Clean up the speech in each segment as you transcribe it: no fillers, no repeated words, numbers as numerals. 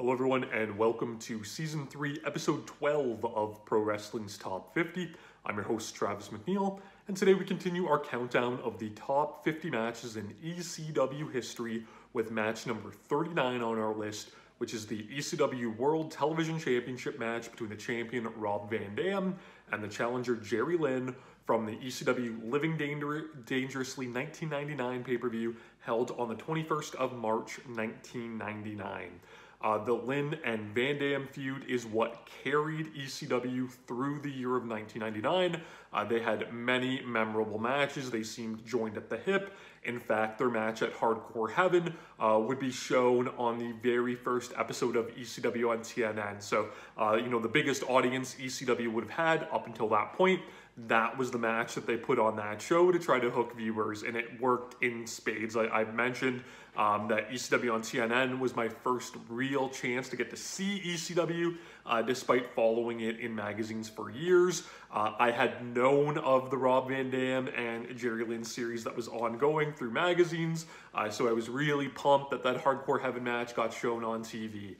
Hello everyone and welcome to Season 3, Episode 12 of Pro Wrestling's Top 50. I'm your host Travis McNeil, and today we continue our countdown of the top 50 matches in ECW history with match number 39 on our list, which is the ECW World Television Championship match between the champion Rob Van Dam and the challenger Jerry Lynn from the ECW Living Dangerously 1999 pay-per-view held on the 21st of March 1999. The Lynn and Van Dam feud is what carried ECW through the year of 1999. They had many memorable matches. They seemed joined at the hip. In fact, their match at Hardcore Heaven would be shown on the very first episode of ECW on TNN. So, the biggest audience ECW would have had up until that point. That was the match that they put on that show to try to hook viewers, and it worked in spades. I've mentioned that ECW on TNN was my first real chance to get to see ECW, despite following it in magazines for years. I had known of the Rob Van Dam and Jerry Lynn series that was ongoing through magazines, so I was really pumped that Hardcore Heaven match got shown on TV.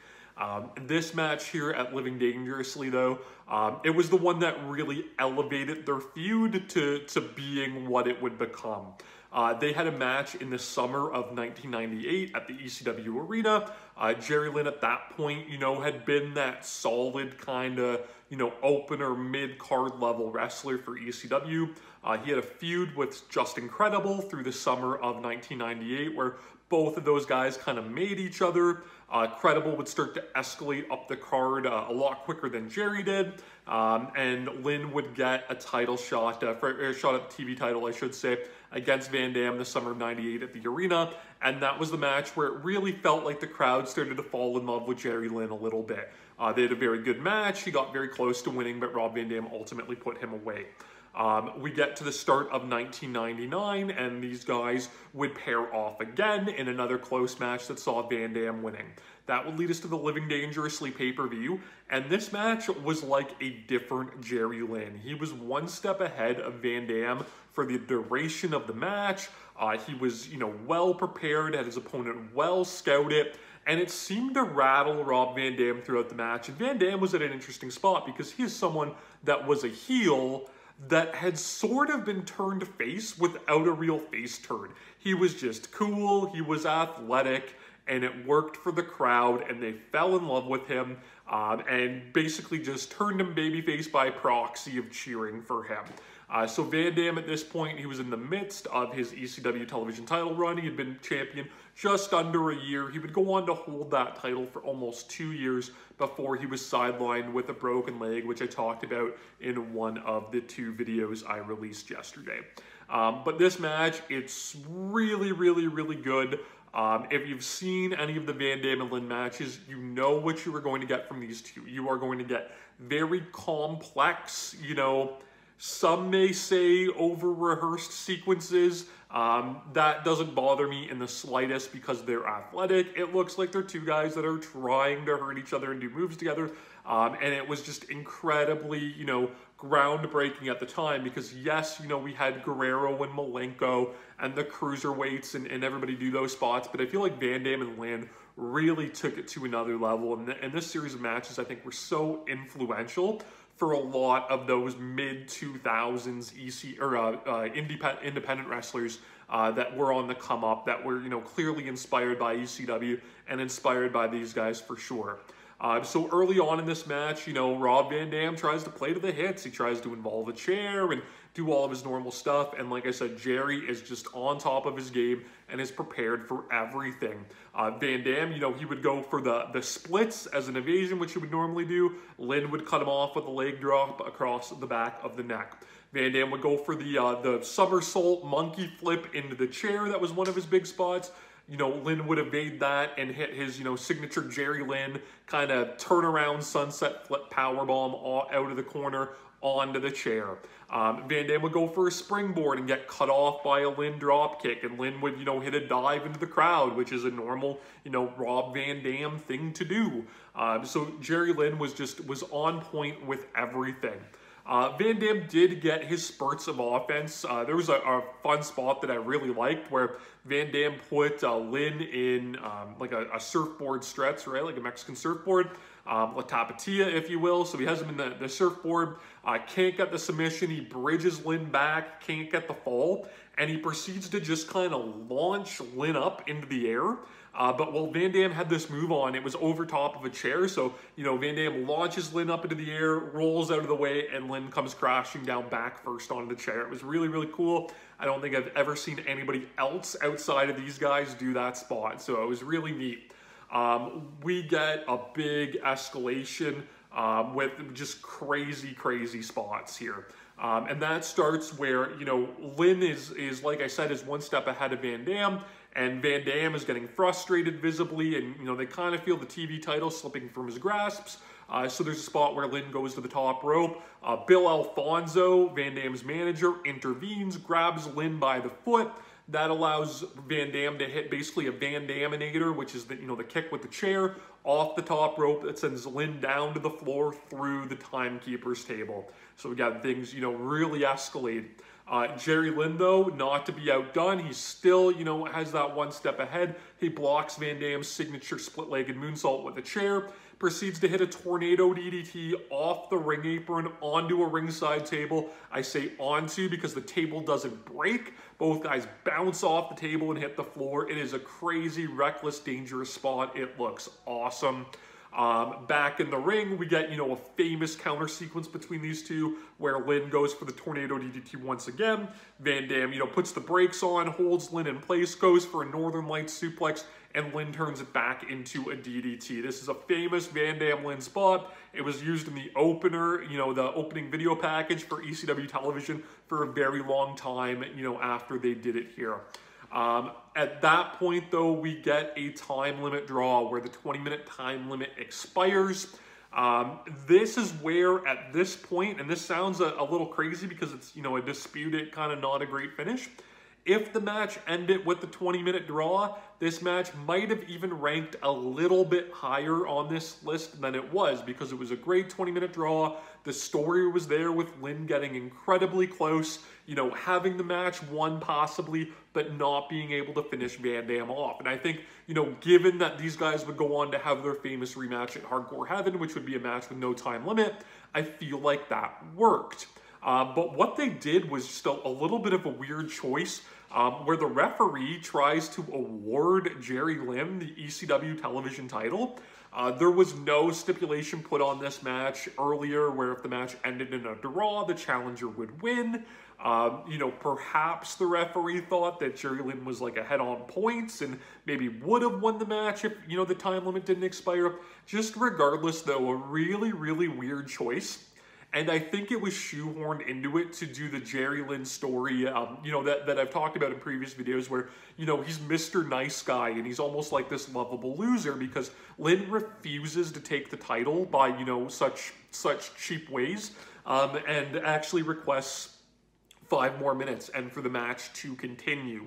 This match here at Living Dangerously, though, it was the one that really elevated their feud to being what it would become. They had a match in the summer of 1998 at the ECW Arena. Jerry Lynn at that point, had been that solid kind of, opener mid-card level wrestler for ECW. He had a feud with Just Incredible through the summer of 1998 where both of those guys kind of made each other. Credible would start to escalate up the card a lot quicker than Jerry did, and Lynn would get a title shot, a shot at the TV title, I should say, against Van Dam the summer of '98 at the arena, and that was the match where it really felt like the crowd started to fall in love with Jerry Lynn a little bit. They had a very good match. He got very close to winning, but Rob Van Dam ultimately put him away. We get to the start of 1999, and these guys would pair off again in another close match that saw Van Dam winning. That would lead us to the Living Dangerously pay-per-view, and this match was like a different Jerry Lynn. He was one step ahead of Van Dam for the duration of the match. He was, well prepared, had his opponent well scouted, and it seemed to rattle Rob Van Dam throughout the match. And Van Dam was at an interesting spot because he is someone that was a heel that had sort of been turned face without a real face turn. He was just cool, he was athletic, and it worked for the crowd, and they fell in love with him, and basically just turned him babyface by proxy of cheering for him. So Van Dam at this point, he was in the midst of his ECW television title run. He had been champion just under a year. He would go on to hold that title for almost 2 years before he was sidelined with a broken leg, which I talked about in one of the 2 videos I released yesterday. But this match, it's really, really, really good. If you've seen any of the Van Dam and Lynn matches, you know what you are going to get from these two. You are going to get very complex, some may say over-rehearsed sequences. That doesn't bother me in the slightest because they're athletic. It looks like they're two guys that are trying to hurt each other and do moves together. And it was just incredibly, groundbreaking at the time because, yes, we had Guerrero and Malenko and the cruiserweights and everybody do those spots. But I feel like Van Dam and Lynn really took it to another level. And this series of matches, I think, were so influential for a lot of those mid-2000s independent wrestlers that were on the come up, that were clearly inspired by ECW and inspired by these guys for sure. So early on in this match, Rob Van Dam tries to play to the hits. He tries to involve a chair and do all of his normal stuff. And like I said, Jerry is just on top of his game and is prepared for everything. Van Dam, he would go for the splits as an evasion, which he would normally do. Lynn would cut him off with a leg drop across the back of the neck. Van Dam would go for the somersault monkey flip into the chair. That was one of his big spots. Lynn would evade that and hit his, signature Jerry Lynn kind of turnaround sunset flip powerbomb out of the corner onto the chair. Van Dam would go for a springboard and get cut off by a Lynn drop kick, and Lynn would, hit a dive into the crowd, which is a normal, Rob Van Dam thing to do. So Jerry Lynn was on point with everything. Van Dam did get his spurts of offense. There was a fun spot that I really liked where Van Dam put Lynn in like a surfboard stretch, right? Like a Mexican surfboard, La Tapatia, if you will. So he has him in the surfboard, can't get the submission. He bridges Lynn back, can't get the fall, and he proceeds to just kind of launch Lynn up into the air. But while Van Dam had this move on, it was over top of a chair. So, you know, Van Dam launches Lynn up into the air, rolls out of the way, and Lynn comes crashing down back first onto the chair. It was really, really cool. I don't think I've ever seen anybody else outside of these guys do that spot. So it was really neat. We get a big escalation with just crazy, crazy spots here. And that starts where, you know, Lynn is like I said, is one step ahead of Van Dam. And Van Dam is getting frustrated visibly, and, you know, they kind of feel the TV title slipping from his grasps. So there's a spot where Lynn goes to the top rope. Bill Alfonso, Van Dam's manager, intervenes, grabs Lynn by the foot. That allows Van Dam to hit basically a Van Daminator, which is the, you know, the kick with the chair off the top rope that sends Lynn down to the floor through the timekeeper's table. So we got things, you know, really escalated. Jerry Lynn, though, not to be outdone, he still, you know, has that one step ahead. He blocks Van Dam's signature split-legged moonsault with a chair, proceeds to hit a tornado DDT off the ring apron onto a ringside table. I say onto because the table doesn't break. Both guys bounce off the table and hit the floor. It is a crazy, reckless, dangerous spot. It looks awesome. Back in the ring, we get, you know, a famous counter sequence between these two where Lynn goes for the tornado DDT once again. Van Dam, you know, puts the brakes on, holds Lynn in place, goes for a Northern Lights suplex, and Lynn turns it back into a DDT. This is a famous Van Dam Lynn spot. It was used in the opener, you know, the opening video package for ECW television for a very long time, you know, after they did it here. At that point, though, we get a time limit draw where the 20-minute time limit expires. This is where, at this point, and this sounds a little crazy because it's, you know, a disputed, kind of not a great finish. If the match ended with the 20-minute draw, this match might have even ranked a little bit higher on this list than it was because it was a great 20-minute draw. The story was there with Lynn getting incredibly close, you know, having the match won possibly, but not being able to finish Van Dam off. And I think, you know, given that these guys would go on to have their famous rematch at Hardcore Heaven, which would be a match with no time limit, I feel like that worked. But what they did was just a little bit of a weird choice where the referee tries to award Jerry Lynn the ECW television title. There was no stipulation put on this match earlier where if the match ended in a draw, the challenger would win. You know, perhaps the referee thought that Jerry Lynn was like ahead on points and maybe would have won the match if, you know, the time limit didn't expire. Just regardless, though, a really, really weird choice. And I think it was shoehorned into it to do the Jerry Lynn story, you know, that I've talked about in previous videos where, you know, he's Mr. Nice Guy and he's almost like this lovable loser because Lynn refuses to take the title by, you know, such cheap ways and actually requests 5 more minutes and for the match to continue.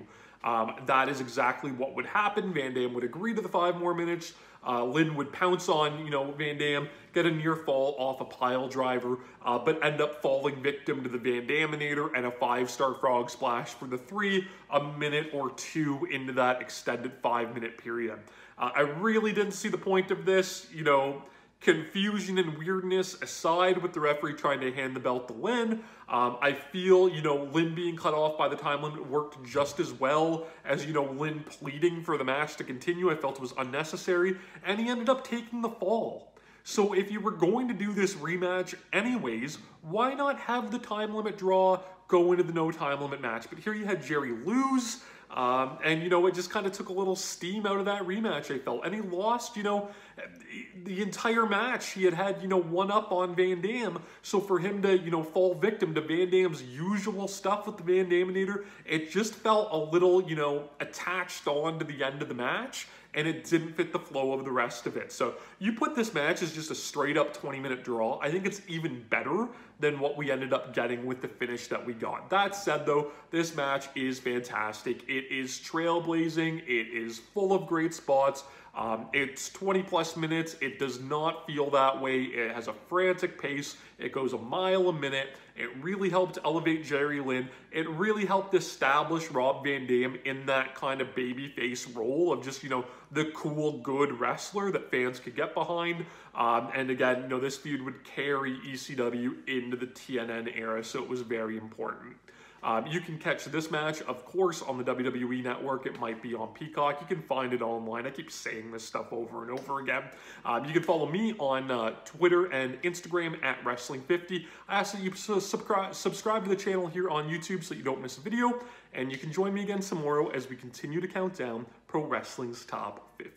That is exactly what would happen. Van Dam would agree to the 5 more minutes. Lynn would pounce on, you know, Van Dam, get a near fall off a pile driver, but end up falling victim to the Van Daminator and a 5-star frog splash for the 3, a minute or 2 into that extended 5-minute period. I really didn't see the point of this, you know, confusion and weirdness aside with the referee trying to hand the belt to Lynn. I feel, you know, Lynn being cut off by the time limit worked just as well as, you know, Lynn pleading for the match to continue. I felt it was unnecessary, and he ended up taking the fall. So if you were going to do this rematch anyways, why not have the time limit draw go into the no time limit match? But here you had Jerry lose, and, you know, it just kind of took a little steam out of that rematch, I felt. And he lost, you know, the entire match. He had, you know, one up on Van Dam. So for him to, you know, fall victim to Van Dam's usual stuff with the Van Daminator, it just felt a little, you know, attached on to the end of the match. And it didn't fit the flow of the rest of it. So you put this match as just a straight up 20-minute draw. I think it's even better than what we ended up getting with the finish that we got. That said, though, this match is fantastic. It is trailblazing. It is full of great spots. It's 20 plus minutes. It does not feel that way. It has a frantic pace. It goes a mile a minute. It really helped elevate Jerry Lynn. It really helped establish Rob Van Dam in that kind of babyface role of just, you know, the cool, good wrestler that fans could get behind. And again, you know, this feud would carry ECW into the TNN era, so it was very important. You can catch this match, of course, on the WWE Network. It might be on Peacock. You can find it online. I keep saying this stuff over and over again. You can follow me on Twitter and Instagram at Wrestling50. I ask that you subscribe to the channel here on YouTube so you don't miss a video. And you can join me again tomorrow as we continue to count down Pro Wrestling's Top 50.